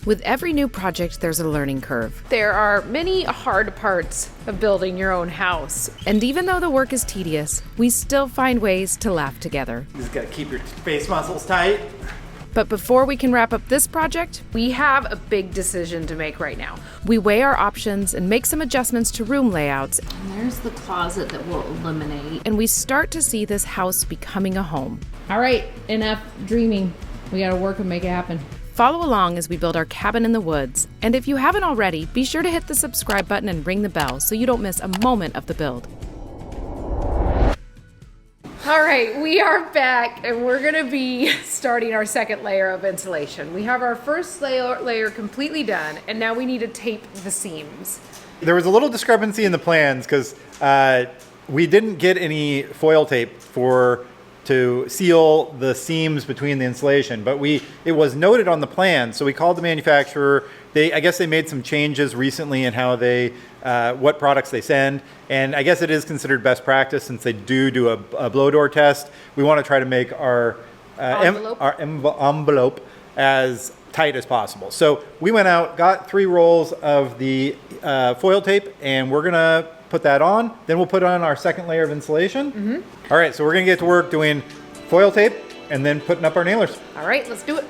With every new project, there's a learning curve. There are many hard parts of building your own house. And even though the work is tedious, we still find ways to laugh together. You just gotta keep your face muscles tight. But before we can wrap up this project, We have a big decision to make right now. we weigh our options and make some adjustments to room layouts, And there's the closet that we'll eliminate. and we start to see this house becoming a home. All right, enough dreaming. We gotta work and make it happen. Follow along as we build our cabin in the woods. And if you haven't already, be sure to hit the subscribe button and ring the bell so you don't miss a moment of the build. All right, we are back and we're gonna be starting our second layer of insulation. We have our first layer completely done, and now we need to tape the seams. There was a little discrepancy in the plans because we didn't get any foil tape to seal the seams between the insulation, but it was noted on the plan. So we called the manufacturer. I guess they made some changes recently in how what products they send, and I guess it is considered best practice since they do a blow door test. We want to try to make our envelope as tight as possible. So we went out, got 3 rolls of the foil tape, and we're gonna put that on. Then we'll put on our second layer of insulation. All right, so we're gonna get to work doing foil tape and then putting up our nailers. All right, let's do it.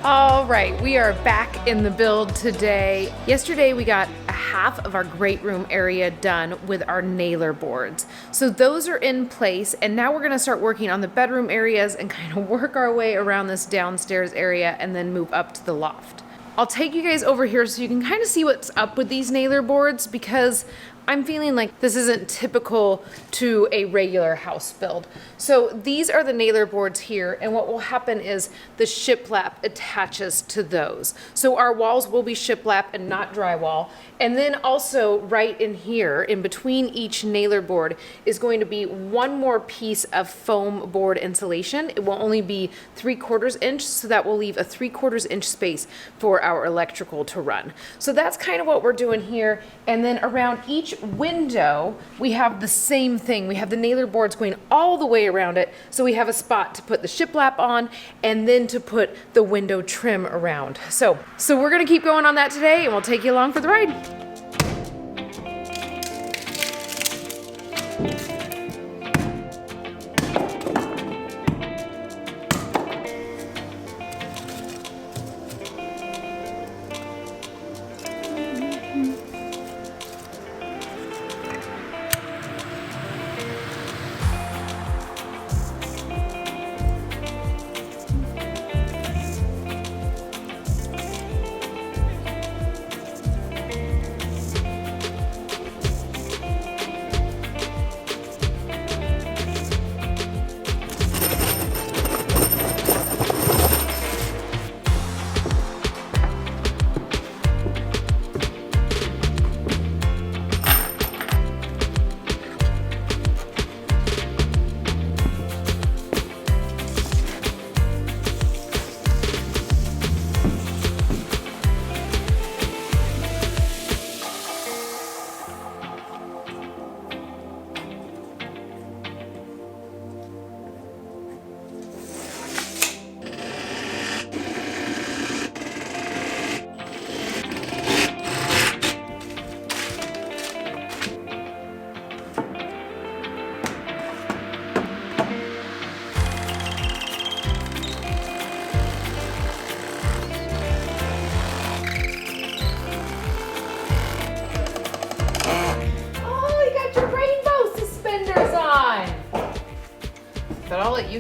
All right, we are back in the build today. Yesterday we got a half of our great room area done with our nailer boards. So those are in place, and now we're gonna start working on the bedroom areas and kind of work our way around this downstairs area and then move up to the loft. I'll take you guys over here so you can kind of see what's up with these nailer boards, because I'm feeling like this isn't typical to a regular house build. So these are the nailer boards here, and what will happen is the shiplap attaches to those. So our walls will be shiplap and not drywall. And then also right in here, in between each nailer board, is going to be one more piece of foam board insulation. It will only be 3/4 inch, so that will leave a 3/4 inch space for our electrical to run. So that's kind of what we're doing here. And then around each window, we have the same thing. We have the nailer boards going all the way around it. So we have a spot to put the shiplap on and then to put the window trim around. So we're gonna keep going on that today, and we'll take you along for the ride.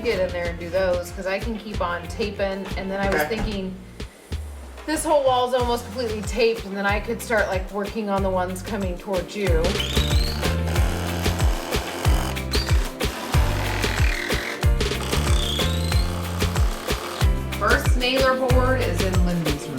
you get in there and do those, because I can keep on taping, and then I was Okay. thinking, this whole wall's almost completely taped, and then I could start like working on the ones coming towards you. First nailer board is in Lindy's room.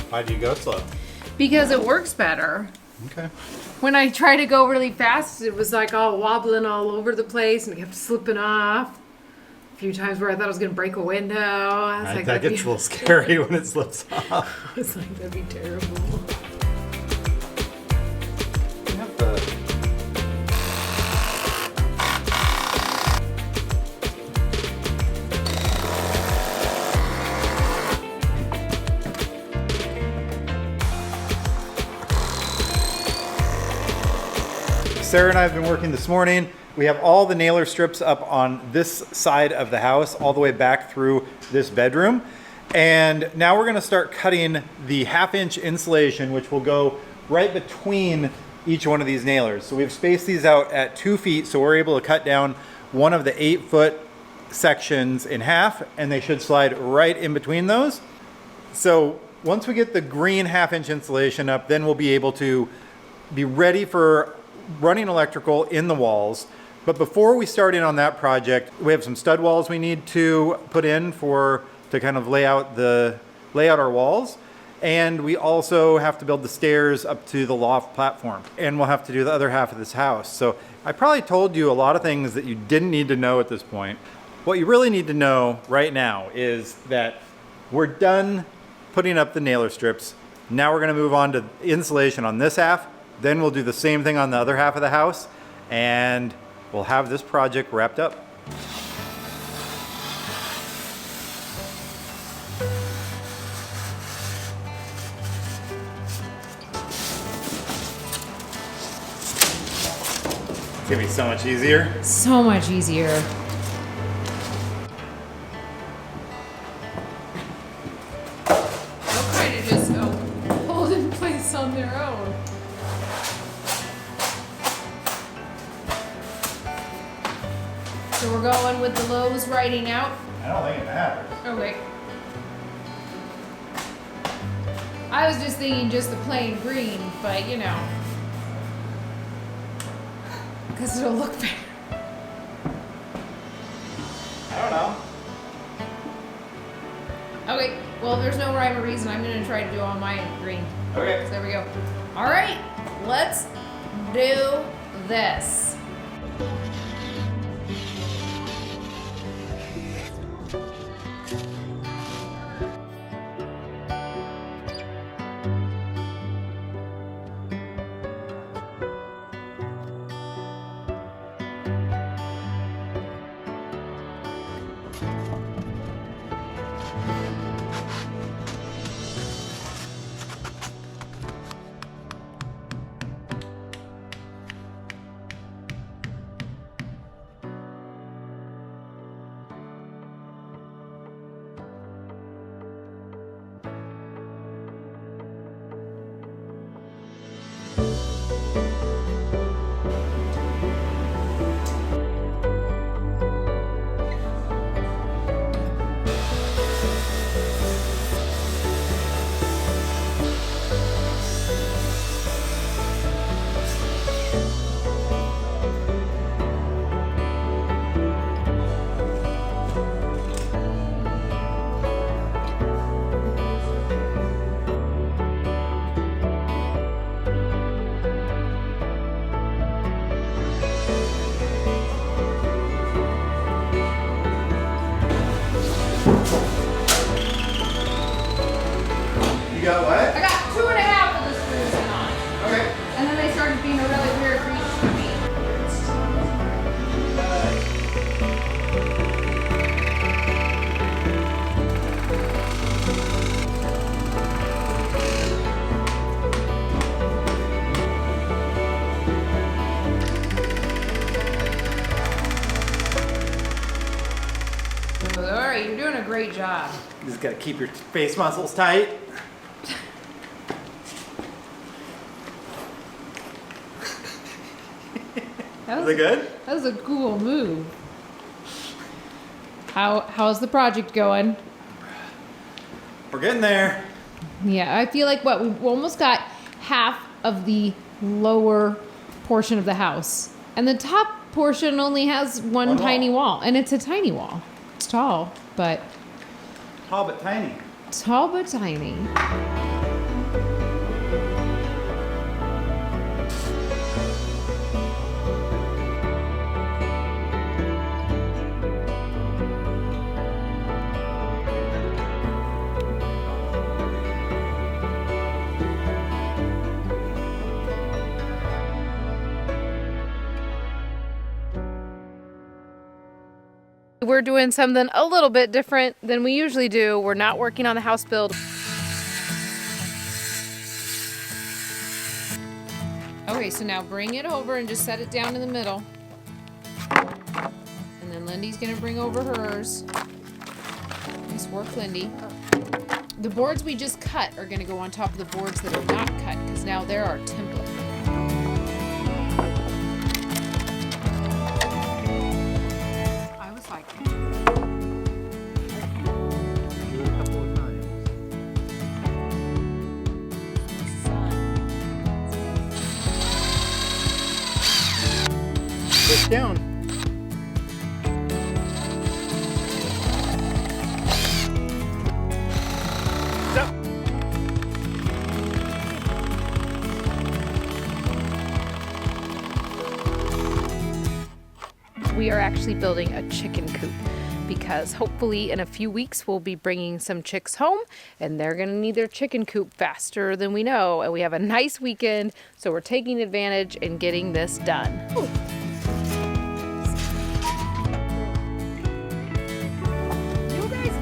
Why do you go slow? Because it works better. Okay. When I try to go really fast, it was like all wobbling all over the place and it kept slipping off. A few times where I thought I was going to break a window. I was like, That gets a little scary when it slips off. I was like, that'd be terrible. You have to... Sarah and I have been working this morning. We have all the nailer strips up on this side of the house, all the way back through this bedroom. And now we're gonna start cutting the 1/2-inch insulation, which will go right between each one of these nailers. So we've spaced these out at 2 feet, so we're able to cut down one of the 8-foot sections in half, and they should slide right in between those. So once we get the green 1/2-inch insulation up, then we'll be able to be ready for running electrical in the walls. But before we start in on that project, we have some stud walls we need to put in to kind of lay out our walls. And we also have to build the stairs up to the loft platform. And we'll have to do the other half of this house. So I probably told you a lot of things that you didn't need to know at this point. What you really need to know right now is that we're done putting up the nailer strips. Now we're gonna move on to insulation on this half. Then we'll do the same thing on the other half of the house, and we'll have this project wrapped up. It's gonna be so much easier. So much easier. They'll kind of just go hold in place on their own. So we're going with the lows writing out. I don't think it matters. Okay. I was just thinking just the plain green, but you know. Because it'll look better. I don't know. Okay, well, there's no rhyme or reason. I'm going to try to do all mine green. Okay. So there we go. All right, let's do this. You got what? I got 2.5 of the screws in on. Okay. And then they started being a really weird reach for me. Alright, you're doing a great job. You just gotta keep your face muscles tight. Is it good? That was a cool move. How's the project going? We're getting there. Yeah, I feel like we almost got half of the lower portion of the house. And the top portion only has one tiny wall. And it's a tiny wall. It's tall, but... Tall but tiny. Tall but tiny. We're doing something a little bit different than we usually do. We're not working on the house build. Okay, so now bring it over and just set it down in the middle. And then Lindy's gonna bring over hers. Nice work, Lindy. The boards we just cut are gonna go on top of the boards that are not cut, because now they're our template. Push down. Stop. We are actually building a chicken coop because hopefully in a few weeks we'll be bringing some chicks home and they're gonna need their chicken coop faster than we know, and we have a nice weekend, so we're taking advantage and getting this done. Ooh.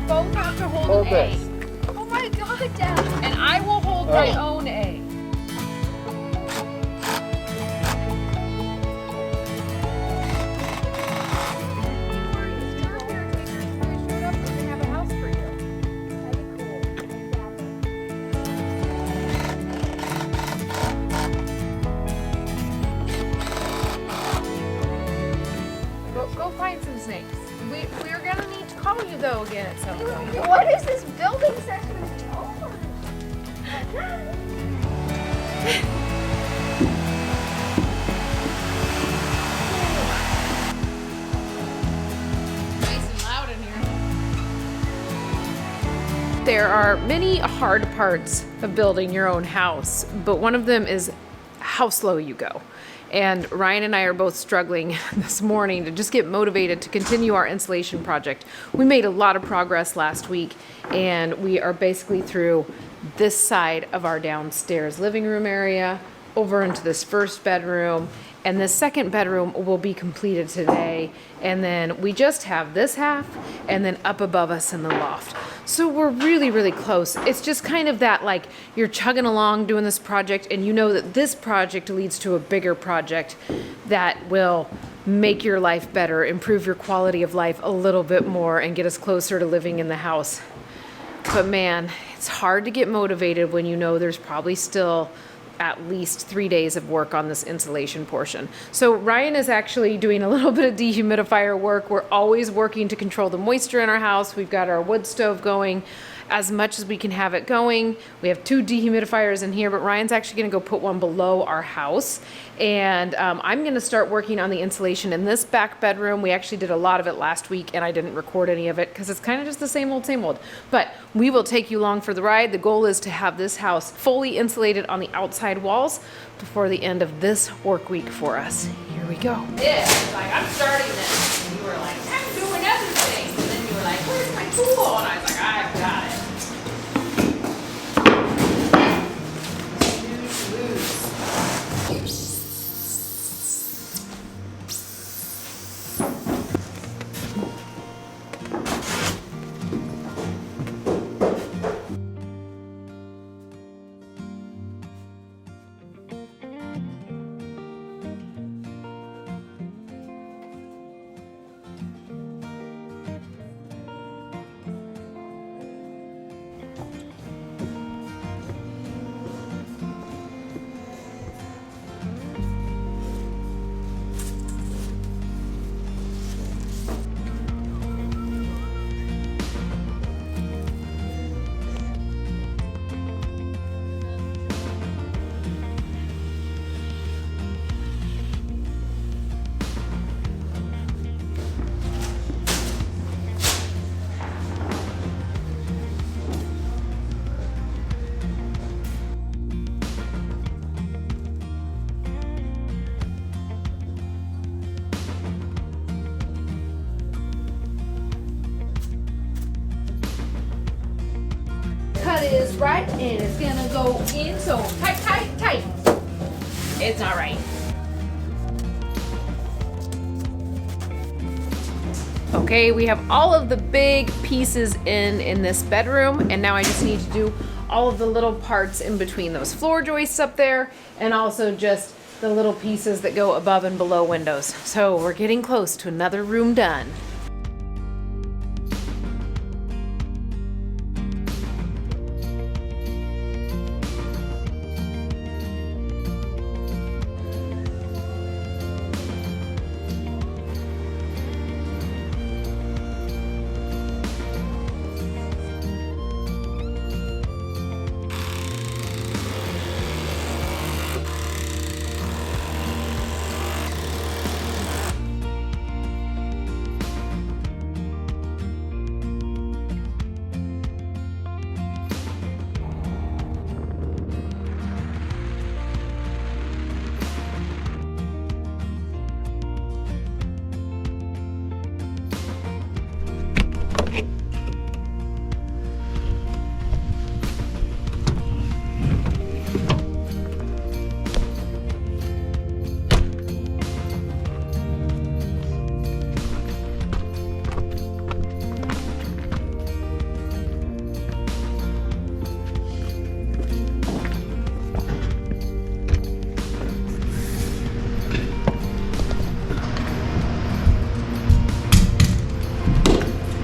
Both have to hold an this. A. Oh my god, Dad! And I will hold my own A. Go find some snakes. We're gonna need to call you though again at some point. What is this building section? Oh. Nice and loud in here. There are many hard parts of building your own house, but one of them is how slow you go. And Ryan and I are both struggling this morning to just get motivated to continue our insulation project. We made a lot of progress last week, and we are basically through this side of our downstairs living room area, over into this first bedroom, and the second bedroom will be completed today. And then we just have this half, and then up above us in the loft. So we're really, really close. It's just kind of that, like, you're chugging along doing this project, and you know that this project leads to a bigger project that will make your life better, improve your quality of life a little bit more, and get us closer to living in the house. But man, it's hard to get motivated when you know there's probably still at least 3 days of work on this insulation portion. So Ryan is actually doing a little bit of dehumidifier work. We're always working to control the moisture in our house. We've got our wood stove going as much as we can have it going. We have 2 dehumidifiers in here, but Ryan's actually gonna go put one below our house. And I'm gonna start working on the insulation in this back bedroom. We actually did a lot of it last week and I didn't record any of it because it's kind of just the same old, same old. But we will take you along for the ride. The goal is to have this house fully insulated on the outside walls before the end of this work week for us. Here we go. This, like, I'm starting this. And you were like, I'm doing other things. And then you were like, where's my tool? And I was like, I've got it. that is right, and it's gonna go in so tight, tight, tight. It's not right. Okay, we have all of the big pieces in this bedroom, and now I just need to do all of the little parts in between those floor joists up there, and also just the little pieces that go above and below windows. So we're getting close to another room done.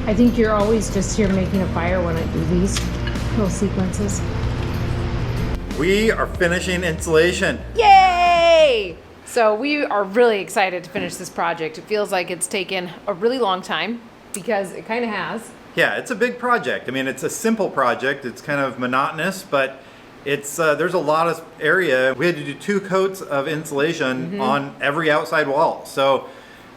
I think you're always just here making a fire when I do these little sequences. We are finishing insulation. Yay! So we are really excited to finish this project. It feels like it's taken a really long time because it kind of has. Yeah, it's a big project. I mean, it's a simple project. It's kind of monotonous, but it's there's a lot of area. We had to do 2 coats of insulation on every outside wall. So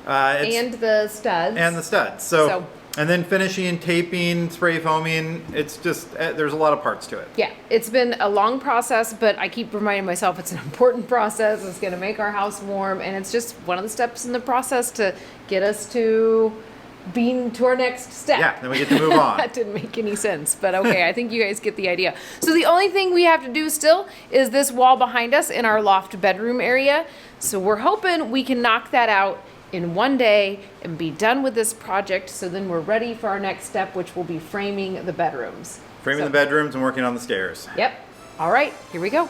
And the studs. and the studs. So and then finishing, taping, spray foaming. It's just there's a lot of parts to it. Yeah, it's been a long process, but I keep reminding myself it's an important process. It's going to make our house warm, and it's just one of the steps in the process to get us to being to our next step. Yeah, then we get to move on. That didn't make any sense, but okay, I think you guys get the idea. So the only thing we have to do still is this wall behind us in our loft bedroom area. So we're hoping we can knock that out in one day and be done with this project. So then we're ready for our next step, which will be framing the bedrooms. Framing the bedrooms and working on the stairs. Yep. All right, here we go.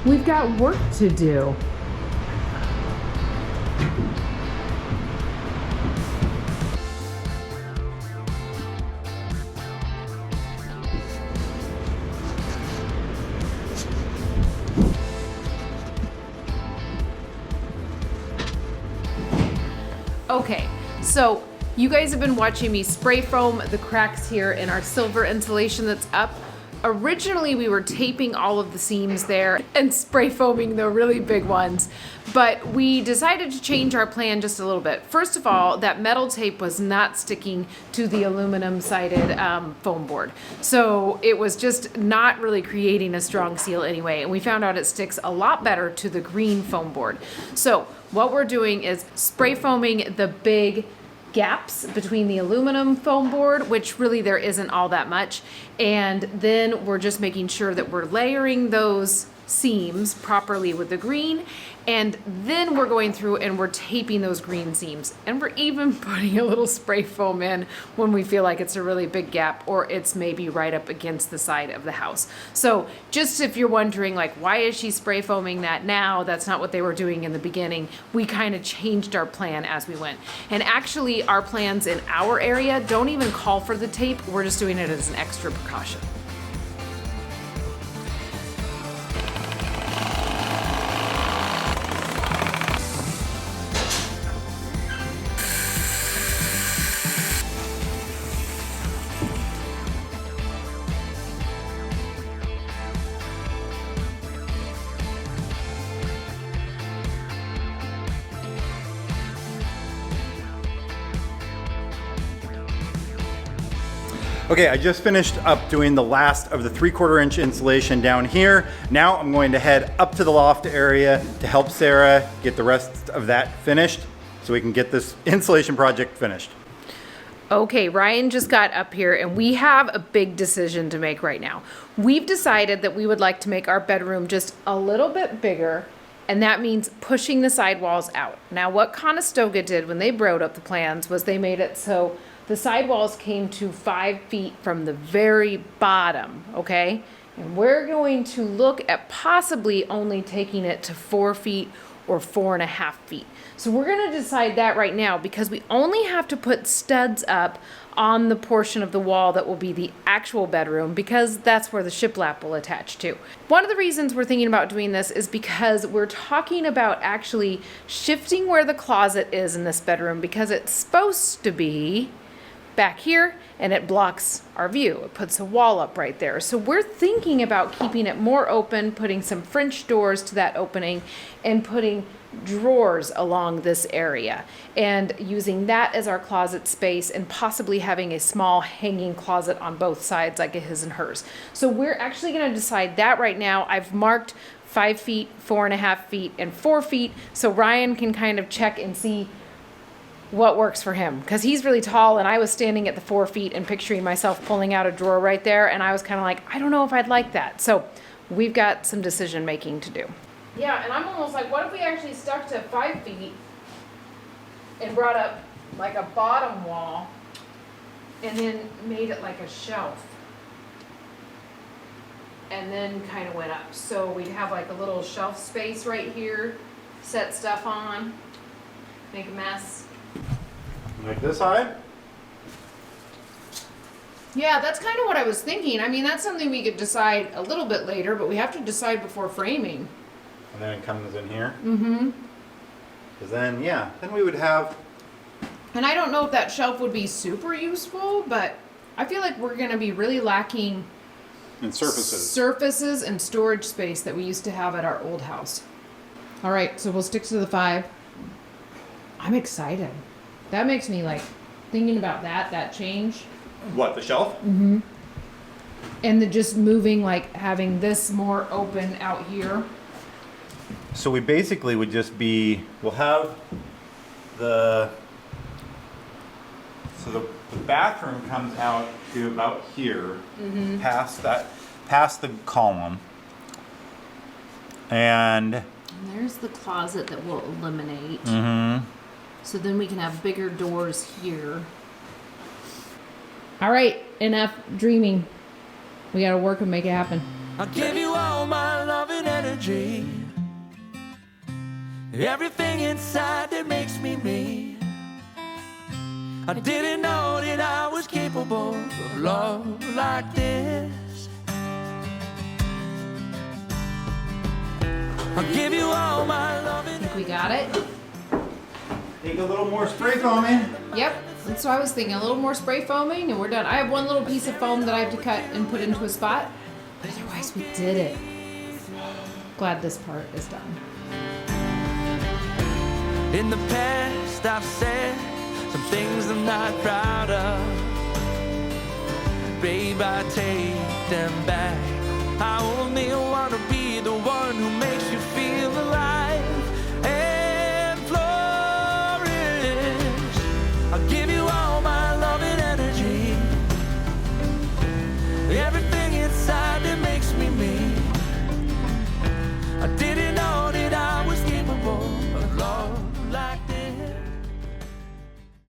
We've got work to do. Okay, so you guys have been watching me spray foam the cracks here in our silver insulation that's up. Originally, we were taping all of the seams there and spray foaming the really big ones, but we decided to change our plan just a little bit. First of all, that metal tape was not sticking to the aluminum sided foam board. So it was just not really creating a strong seal anyway. And we found out it sticks a lot better to the green foam board. So what we're doing is spray foaming the big gaps between the aluminum foam board, which really there isn't all that much. And then we're just making sure that we're layering those seams properly with the green. And then we're going through and we're taping those green seams. And we're even putting a little spray foam in when we feel like it's a really big gap or it's maybe right up against the side of the house. So just if you're wondering, like, why is she spray foaming that now? That's not what they were doing in the beginning. We kind of changed our plan as we went. And actually our plans in our area don't even call for the tape. We're just doing it as an extra precaution. Okay, I just finished up doing the last of the 3/4 inch insulation down here. Now I'm going to head up to the loft area to help Sarah get the rest of that finished so we can get this insulation project finished. Okay, Ryan just got up here and we have a big decision to make right now. We've decided that we would like to make our bedroom just a little bit bigger, and that means pushing the sidewalls out. Now, what Conestoga did when they wrote up the plans was they made it so the sidewalls came to 5 feet from the very bottom, okay? And we're going to look at possibly only taking it to 4 feet or 4.5 feet. So we're gonna decide that right now because we only have to put studs up on the portion of the wall that will be the actual bedroom because that's where the shiplap will attach to. One of the reasons we're thinking about doing this is because we're talking about actually shifting where the closet is in this bedroom because it's supposed to be back here and it blocks our view. It puts a wall up right there. So we're thinking about keeping it more open, putting some French doors to that opening and putting drawers along this area and using that as our closet space and possibly having a small hanging closet on both sides like his and hers. So we're actually going to decide that right now. I've marked 5 feet, 4.5 feet, and 4 feet so Ryan can kind of check and see what works for him because he's really tall and I was standing at the 4 feet and picturing myself pulling out a drawer right there and I was kind of like, I don't know if I'd like that. So we've got some decision making to do. Yeah, and I'm almost like, what if we actually stuck to 5 feet and brought up like a bottom wall and then made it like a shelf and then kind of went up. So we'd have like a little shelf space right here, set stuff on, make a mess. Like this side? Yeah, that's kind of what I was thinking. I mean, that's something we could decide a little bit later, but we have to decide before framing. And then it comes in here? Mm-hmm. Because then, yeah, then we would have... And I don't know if that shelf would be super useful, but I feel like we're going to be really lacking... And surfaces. Surfaces and storage space that we used to have at our old house. All right, so we'll stick to the 5. I'm excited. That makes me like thinking about that change. What, the shelf? Mm-hmm. And the just moving, like having this more open out here. So we basically would just be, we'll have the, so the bathroom comes out to about here, past the column. And there's the closet that we'll eliminate. mm-hmm. So then we can have bigger doors here. All right, enough dreaming. We gotta work and make it happen. I'll give you all my love and energy. Everything inside that makes me me. I didn't know that I was capable of love like this. I'll give you all my love and Think we got it? Take a little more spray foaming. Yep, that's what I was thinking. A little more spray foaming and we're done. I have one little piece of foam that I have to cut and put into a spot, but otherwise we did it. Glad this part is done. in the past I've said some things I'm not proud of. Babe, I take them back. I only want to be the one who makes you